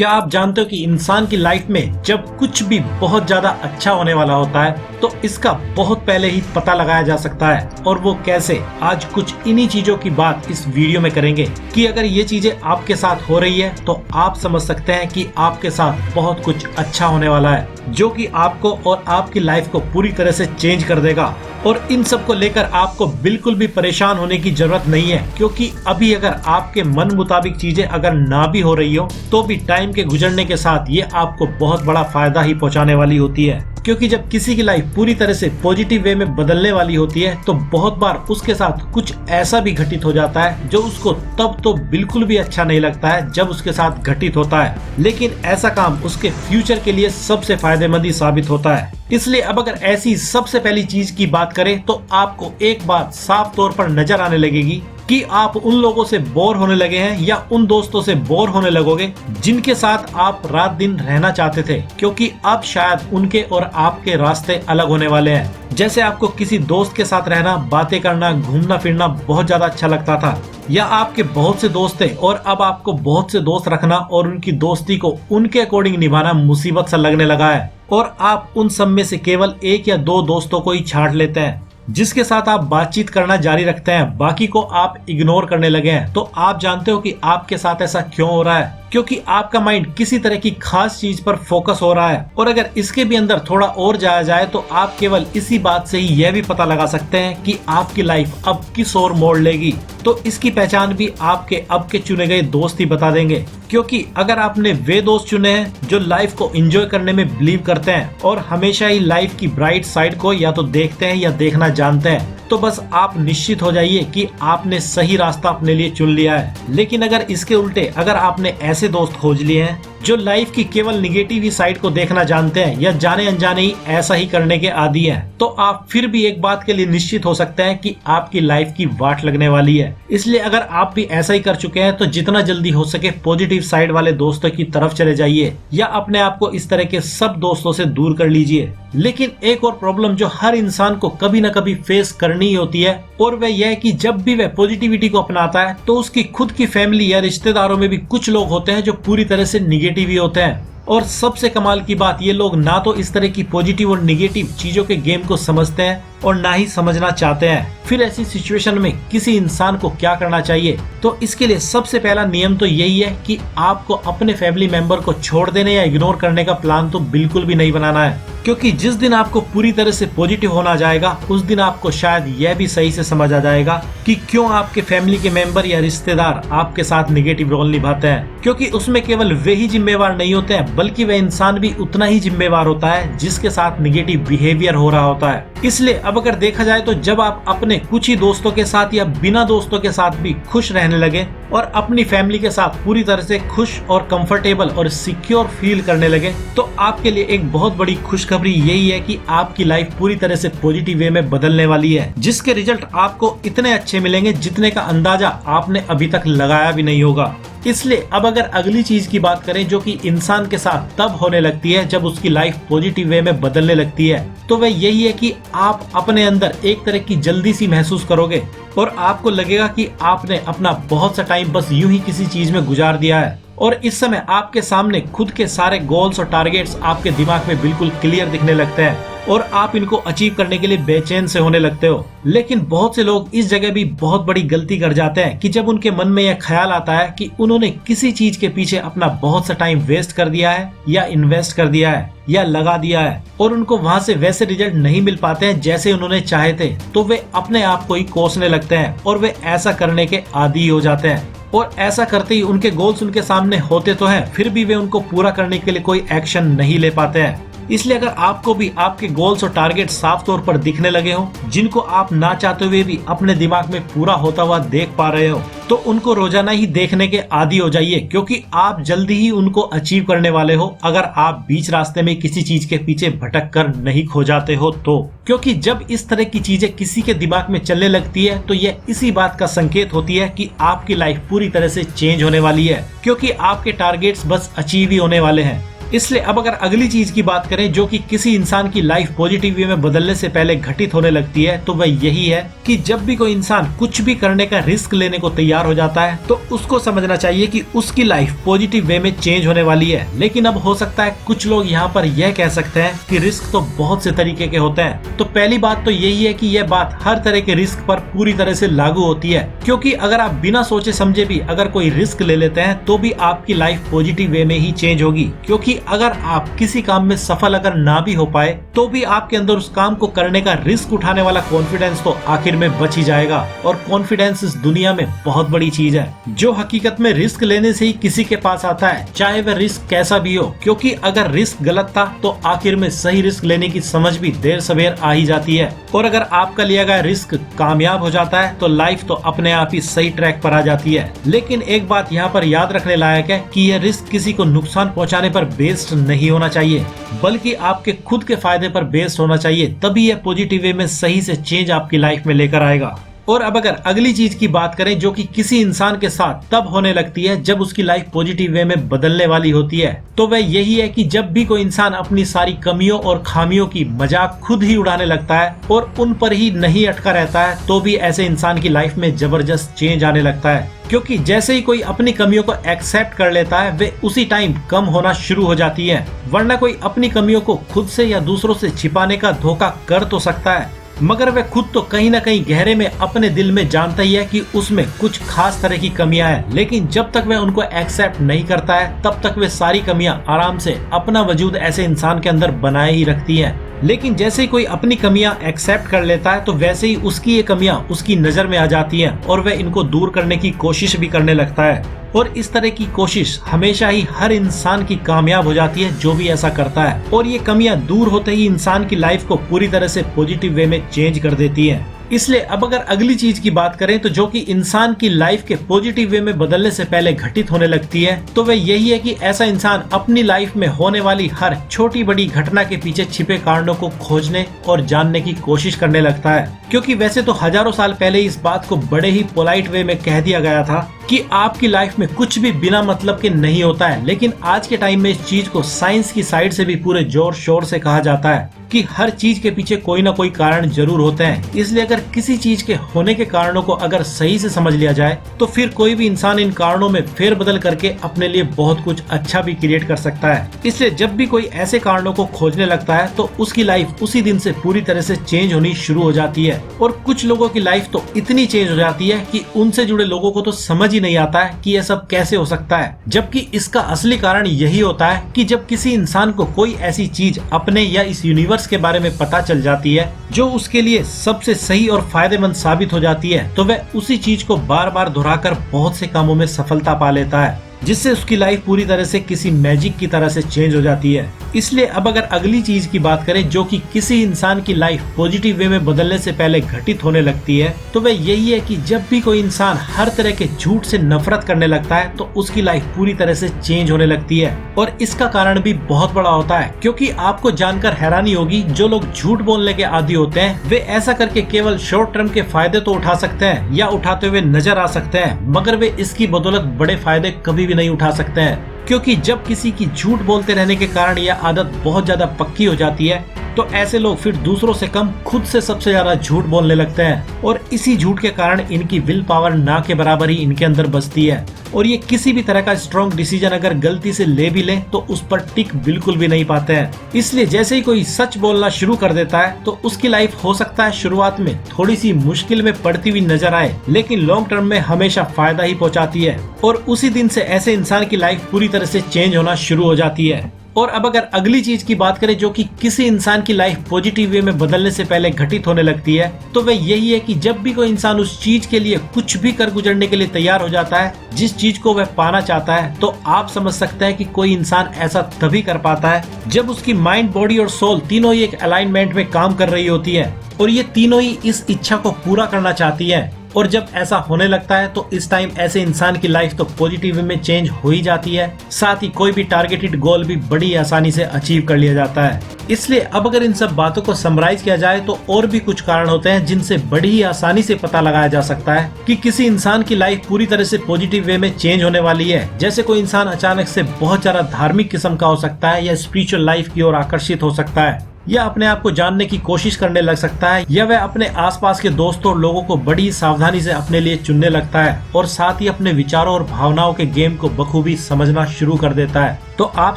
क्या आप जानते हो कि इंसान की लाइफ में जब कुछ भी बहुत ज्यादा अच्छा होने वाला होता है तो इसका बहुत पहले ही पता लगाया जा सकता है। और वो कैसे, आज कुछ इन्हीं चीजों की बात इस वीडियो में करेंगे कि अगर ये चीजें आपके साथ हो रही है तो आप समझ सकते हैं कि आपके साथ बहुत कुछ अच्छा होने वाला है, जो कि आपको और आपकी लाइफ को पूरी तरह से चेंज कर देगा। और इन सब को लेकर आपको बिल्कुल भी परेशान होने की जरूरत नहीं है, क्योंकि अभी अगर आपके मन मुताबिक चीजें अगर ना भी हो रही हो तो भी टाइम के गुजरने के साथ ये आपको बहुत बड़ा फायदा ही पहुंचाने वाली होती है। क्योंकि जब किसी की लाइफ पूरी तरह से पॉजिटिव वे में बदलने वाली होती है तो बहुत बार उसके साथ कुछ ऐसा भी घटित हो जाता है जो उसको तब तो बिल्कुल भी अच्छा नहीं लगता है जब उसके साथ घटित होता है, लेकिन ऐसा काम उसके फ्यूचर के लिए सबसे फायदेमंद ही साबित होता है। इसलिए अब अगर ऐसी सबसे पहली चीज की बात करें तो आपको एक बात साफ तौर पर नजर आने लगेगी कि आप उन लोगों से बोर होने लगे हैं या उन दोस्तों से बोर होने लगोगे जिनके साथ आप रात दिन रहना चाहते थे, क्योंकि अब शायद उनके और आपके रास्ते अलग होने वाले हैं। जैसे आपको किसी दोस्त के साथ रहना, बातें करना, घूमना फिरना बहुत ज्यादा अच्छा लगता था, या आपके बहुत से दोस्त थे और अब आपको बहुत से दोस्त रखना और उनकी दोस्ती को उनके अकॉर्डिंग निभाना मुसीबत सा लगने लगा है और आप उन सब में से केवल एक या दो दोस्तों को ही छांट लेते हैं जिसके साथ आप बातचीत करना जारी रखते हैं, बाकी को आप इग्नोर करने लगे हैं। तो आप जानते हो कि आपके साथ ऐसा क्यों हो रहा है? क्योंकि आपका माइंड किसी तरह की खास चीज पर फोकस हो रहा है। और अगर इसके भी अंदर थोड़ा और जाया जाए तो आप केवल इसी बात से ही यह भी पता लगा सकते हैं कि आपकी लाइफ अब किस ओर मोड़ लेगी। तो इसकी पहचान भी आपके अब के चुने गए दोस्त ही बता देंगे, क्योंकि अगर आपने वे दोस्त चुने हैं जो लाइफ को एंजॉय करने में बिलीव करते हैं और हमेशा ही लाइफ की ब्राइट साइड को या तो देखते हैं या देखना जानते हैं, तो बस आप निश्चित हो जाइए कि आपने सही रास्ता अपने लिए चुन लिया है। लेकिन अगर इसके उल्टे अगर आपने ऐसे दोस्त खोज लिए हैं जो लाइफ की केवल निगेटिव ही साइड को देखना जानते हैं या जाने अनजाने ही ऐसा ही करने के आदी हैं, तो आप फिर भी एक बात के लिए निश्चित हो सकते हैं कि आपकी लाइफ की वाट लगने वाली है। इसलिए अगर आप भी ऐसा ही कर चुके हैं तो जितना जल्दी हो सके पॉजिटिव साइड वाले दोस्तों की तरफ चले जाइए या अपने आप को इस तरह के सब दोस्तों से दूर कर लीजिए। लेकिन एक और प्रॉब्लम जो हर इंसान को कभी न कभी फेस करनी ही होती है, और वह यह है कि जब भी वह पॉजिटिविटी को अपनाता है तो उसकी खुद की फैमिली या रिश्तेदारों में भी कुछ लोग होते हैं जो पूरी तरह से निगेटिव ही होते हैं। और सबसे कमाल की बात, ये लोग ना तो इस तरह की पॉजिटिव और निगेटिव चीजों के गेम को समझते हैं और ना ही समझना चाहते हैं। फिर ऐसी सिचुएशन में किसी इंसान को क्या करना चाहिए? तो इसके लिए सबसे पहला नियम तो यही है कि आपको अपने फैमिली मेंबर को छोड़ देने या इग्नोर करने का प्लान तो बिल्कुल भी नहीं बनाना है, क्योंकि जिस दिन आपको पूरी तरह से पॉजिटिव होना जाएगा उस दिन आपको शायद यह भी सही से समझ आ जाएगा कि क्यों आपके फैमिली के मेंबर या रिश्तेदार आपके साथ निगेटिव रोल निभाते हैं। क्योंकि उसमें केवल वे ही जिम्मेवार नहीं होते हैं, बल्कि वह इंसान भी उतना ही जिम्मेवार होता है जिसके साथ निगेटिव बिहेवियर हो रहा होता है। इसलिए अब अगर देखा जाए तो जब आप अपने कुछ ही दोस्तों के साथ या बिना दोस्तों के साथ भी खुश रहने लगे और अपनी फैमिली के साथ पूरी तरह से खुश और कंफर्टेबल और सिक्योर फील करने लगे, तो आपके लिए एक बहुत बड़ी खुशखबरी यही है कि आपकी लाइफ पूरी तरह से पॉजिटिव वे में बदलने वाली है, जिसके रिजल्ट आपको इतने अच्छे मिलेंगे जितने का अंदाजा आपने अभी तक लगाया भी नहीं होगा। इसलिए अब अगर अगली चीज की बात करें जो कि इंसान के साथ तब होने लगती है जब उसकी लाइफ पॉजिटिव वे में बदलने लगती है, तो वह यही है कि आप अपने अंदर एक तरह की जल्दी सी महसूस करोगे और आपको लगेगा कि आपने अपना बहुत सा टाइम बस यूं ही किसी चीज में गुजार दिया है। और इस समय आपके सामने खुद के सारे गोल्स और टारगेट्स आपके दिमाग में बिल्कुल क्लियर दिखने लगते हैं और आप इनको अचीव करने के लिए बेचैन से होने लगते हो। लेकिन बहुत से लोग इस जगह भी बहुत बड़ी गलती कर जाते हैं कि जब उनके मन में यह ख्याल आता है कि उन्होंने किसी चीज के पीछे अपना बहुत सा टाइम वेस्ट कर दिया है या इन्वेस्ट कर दिया है या लगा दिया है और उनको वहां से वैसे रिजल्ट नहीं मिल पाते हैं जैसे उन्होंने चाहे थे, तो वे अपने आप को ही कोसने लगते हैं और वे ऐसा करने के आदी हो जाते हैं। और ऐसा करते ही उनके गोल्स उनके सामने होते तो हैं, फिर भी वे उनको पूरा करने के लिए कोई एक्शन नहीं ले पाते हैं। इसलिए अगर आपको भी आपके गोल्स और टारगेट साफ तौर पर दिखने लगे हो, जिनको आप ना चाहते हुए भी अपने दिमाग में पूरा होता हुआ देख पा रहे हो, तो उनको रोजाना ही देखने के आदी हो जाइए, क्योंकि आप जल्दी ही उनको अचीव करने वाले हो अगर आप बीच रास्ते में किसी चीज के पीछे भटक कर नहीं खो जाते हो तो। क्योंकि जब इस तरह की चीजें किसी के दिमाग में चलने लगती है तो यह इसी बात का संकेत होती है कि आपकी लाइफ पूरी तरह से चेंज होने वाली है, क्योंकि आपके टारगेट्स बस अचीव ही होने वाले हैं। इसलिए अब अगर अगली चीज की बात करें जो कि किसी इंसान की लाइफ पॉजिटिव वे में बदलने से पहले घटित होने लगती है, तो वह यही है कि जब भी कोई इंसान कुछ भी करने का रिस्क लेने को तैयार हो जाता है तो उसको समझना चाहिए कि उसकी लाइफ पॉजिटिव वे में चेंज होने वाली है। लेकिन अब हो सकता है कुछ लोग यहाँ पर यह कह सकते हैं कि रिस्क तो बहुत से तरीके के होते हैं। तो पहली बात तो यही है कि यह बात हर तरह के रिस्क पर पूरी तरह से लागू होती है, क्योंकि अगर आप बिना सोचे समझे भी अगर कोई रिस्क ले लेते हैं तो भी आपकी लाइफ पॉजिटिव वे में ही चेंज होगी। क्योंकि अगर आप किसी काम में सफल अगर ना भी हो पाए तो भी आपके अंदर उस काम को करने का रिस्क उठाने वाला कॉन्फिडेंस तो आखिर में बच ही जाएगा। और कॉन्फिडेंस इस दुनिया में बहुत बड़ी चीज है जो हकीकत में रिस्क लेने से ही किसी के पास आता है, चाहे वह रिस्क कैसा भी हो। क्योंकि अगर रिस्क गलत था तो आखिर में सही रिस्क लेने की समझ भी देर सवेर आ ही जाती है। और अगर आपका लिया गया रिस्क कामयाब हो जाता है तो लाइफ तो अपने आप ही सही ट्रैक पर आ जाती है। लेकिन एक बात यहाँ पर याद रखने लायक है कि यह रिस्क किसी को नुकसान पहुँचाने पर बेस्ड नहीं होना चाहिए, बल्कि आपके खुद के फायदे पर बेस्ड होना चाहिए। तभी यह पॉजिटिव वे में सही से चेंज आपकी लाइफ में लेकर आएगा। और अब अगर अगली चीज की बात करें जो कि किसी इंसान के साथ तब होने लगती है जब उसकी लाइफ पॉजिटिव वे में बदलने वाली होती है, तो वह यही है कि जब भी कोई इंसान अपनी सारी कमियों और खामियों की मजाक खुद ही उड़ाने लगता है और उन पर ही नहीं अटका रहता है, तो भी ऐसे इंसान की लाइफ में जबरदस्त चेंज आने लगता है। क्योंकि जैसे ही कोई अपनी कमियों को एक्सेप्ट कर लेता है वे उसी टाइम कम होना शुरू हो जाती है। वरना कोई अपनी कमियों को खुद से या दूसरों से छिपाने का धोखा कर तो सकता है, मगर वह खुद तो कहीं न कहीं गहरे में अपने दिल में जानता ही है कि उसमें कुछ खास तरह की कमियां हैं। लेकिन जब तक वह उनको एक्सेप्ट नहीं करता है तब तक वे सारी कमियां आराम से अपना वजूद ऐसे इंसान के अंदर बनाए ही रखती हैं। लेकिन जैसे ही कोई अपनी कमियां एक्सेप्ट कर लेता है तो वैसे ही उसकी ये कमियां उसकी नजर में आ जाती हैं और वह इनको दूर करने की कोशिश भी करने लगता है। और इस तरह की कोशिश हमेशा ही हर इंसान की कामयाब हो जाती है जो भी ऐसा करता है। और ये कमियां दूर होते ही इंसान की लाइफ को पूरी तरह से पॉजिटिव वे में चेंज कर देती है। इसलिए अब अगर अगली चीज की बात करें तो जो कि इंसान की लाइफ के पॉजिटिव वे में बदलने से पहले घटित होने लगती है, तो वह यही है कि ऐसा इंसान अपनी लाइफ में होने वाली हर छोटी बड़ी घटना के पीछे छिपे कारणों को खोजने और जानने की कोशिश करने लगता है। क्योंकि वैसे तो हजारों साल पहले इस बात को बड़े ही पोलाइट वे में कह दिया गया था कि आपकी लाइफ में कुछ भी बिना मतलब के नहीं होता है। लेकिन आज के टाइम में इस चीज को साइंस की साइड से भी पूरे जोर शोर से कहा जाता है कि हर चीज के पीछे कोई ना कोई कारण जरूर होते हैं। इसलिए अगर किसी चीज के होने के कारणों को अगर सही से समझ लिया जाए तो फिर कोई भी इंसान इन कारणों में फेरबदल करके अपने लिए बहुत कुछ अच्छा भी क्रिएट कर सकता है। इसलिए जब भी कोई ऐसे कारणों को खोजने लगता है तो उसकी लाइफ उसी दिन से पूरी तरह से चेंज होनी शुरू हो जाती है। और कुछ लोगों की लाइफ तो इतनी चेंज हो जाती है कि उनसे जुड़े लोगों को तो समझ ही नहीं आता है कि यह सब कैसे हो सकता है। जबकि इसका असली कारण यही होता है कि जब किसी इंसान को कोई ऐसी चीज अपने या इस यूनिवर्स के बारे में पता चल जाती है जो उसके लिए सबसे सही और फायदेमंद साबित हो जाती है, तो वह उसी चीज को बार बार दोहराकर बहुत से कामों में सफलता पा लेता है, जिससे उसकी लाइफ पूरी तरह से किसी मैजिक की तरह से चेंज हो जाती है। इसलिए अब अगर अगली चीज की बात करें जो कि किसी इंसान की लाइफ पॉजिटिव वे में बदलने से पहले घटित होने लगती है, तो वह यही है कि जब भी कोई इंसान हर तरह के झूठ से नफरत करने लगता है तो उसकी लाइफ पूरी तरह से चेंज होने लगती है। और इसका कारण भी बहुत बड़ा होता है, क्योंकि आपको जानकर हैरानी होगी जो लोग झूठ बोलने के आदी होते हैं वे ऐसा करके केवल शॉर्ट टर्म के फायदे तो उठा सकते हैं या उठाते हुए नजर आ सकते हैं, मगर वे इसकी बदौलत बड़े फायदे कभी भी नहीं उठा सकते हैं। क्योंकि जब किसी की झूठ बोलते रहने के कारण यह आदत बहुत ज्यादा पक्की हो जाती है तो ऐसे लोग फिर दूसरों से कम खुद से सबसे ज्यादा झूठ बोलने लगते हैं। और इसी झूठ के कारण इनकी विल पावर ना के बराबर ही इनके अंदर बसती है और ये किसी भी तरह का स्ट्रॉन्ग डिसीजन अगर गलती से ले भी ले तो उस पर टिक बिल्कुल भी नहीं पाते हैं। इसलिए जैसे ही कोई सच बोलना शुरू कर देता है तो उसकी लाइफ हो सकता है शुरुआत में थोड़ी सी मुश्किल में पड़ती हुई नजर आए, लेकिन लॉन्ग टर्म में हमेशा फायदा ही पहुंचाती है। और उसी दिन से ऐसे इंसान की लाइफ पूरी तरह से चेंज होना शुरू हो जाती है। और अब अगर अगली चीज की बात करें जो कि किसी इंसान की लाइफ पॉजिटिव वे में बदलने से पहले घटित होने लगती है, तो वह यही है कि जब भी कोई इंसान उस चीज के लिए कुछ भी कर गुजरने के लिए तैयार हो जाता है जिस चीज को वह पाना चाहता है, तो आप समझ सकते हैं कि कोई इंसान ऐसा तभी कर पाता है जब उसकी माइंड, बॉडी और सोल तीनों ही एक अलाइनमेंट में काम कर रही होती है और ये तीनों ही इस इच्छा को पूरा करना चाहती है। और जब ऐसा होने लगता है तो इस टाइम ऐसे इंसान की लाइफ तो पॉजिटिव वे में चेंज हो ही जाती है, साथ ही कोई भी टारगेटेड गोल भी बड़ी आसानी से अचीव कर लिया जाता है। इसलिए अब अगर इन सब बातों को समराइज किया जाए तो और भी कुछ कारण होते हैं जिनसे बड़ी ही आसानी से पता लगाया जा सकता है कि किसी इंसान की लाइफ पूरी तरह से पॉजिटिव वे में चेंज होने वाली है। जैसे कोई इंसान अचानक से बहुत ज्यादा धार्मिक किस्म का हो सकता है, या स्पिरिचुअल लाइफ की ओर आकर्षित हो सकता है, या अपने आप को जानने की कोशिश करने लग सकता है, या वह अपने आसपास के दोस्तों और लोगों को बड़ी सावधानी से अपने लिए चुनने लगता है और साथ ही अपने विचारों और भावनाओं के गेम को बखूबी समझना शुरू कर देता है। तो आप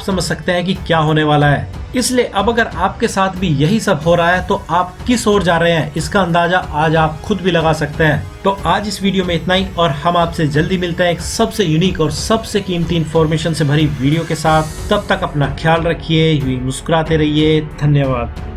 समझ सकते हैं कि क्या होने वाला है। इसलिए अब अगर आपके साथ भी यही सब हो रहा है तो आप किस ओर जा रहे हैं, इसका अंदाजा आज आप खुद भी लगा सकते हैं। तो आज इस वीडियो में इतना ही, और हम आपसे जल्दी मिलते हैं एक सबसे यूनिक और सबसे कीमती इन्फॉर्मेशन से भरी वीडियो के साथ। तब तक अपना ख्याल रखिए, मुस्कुराते रहिए। धन्यवाद।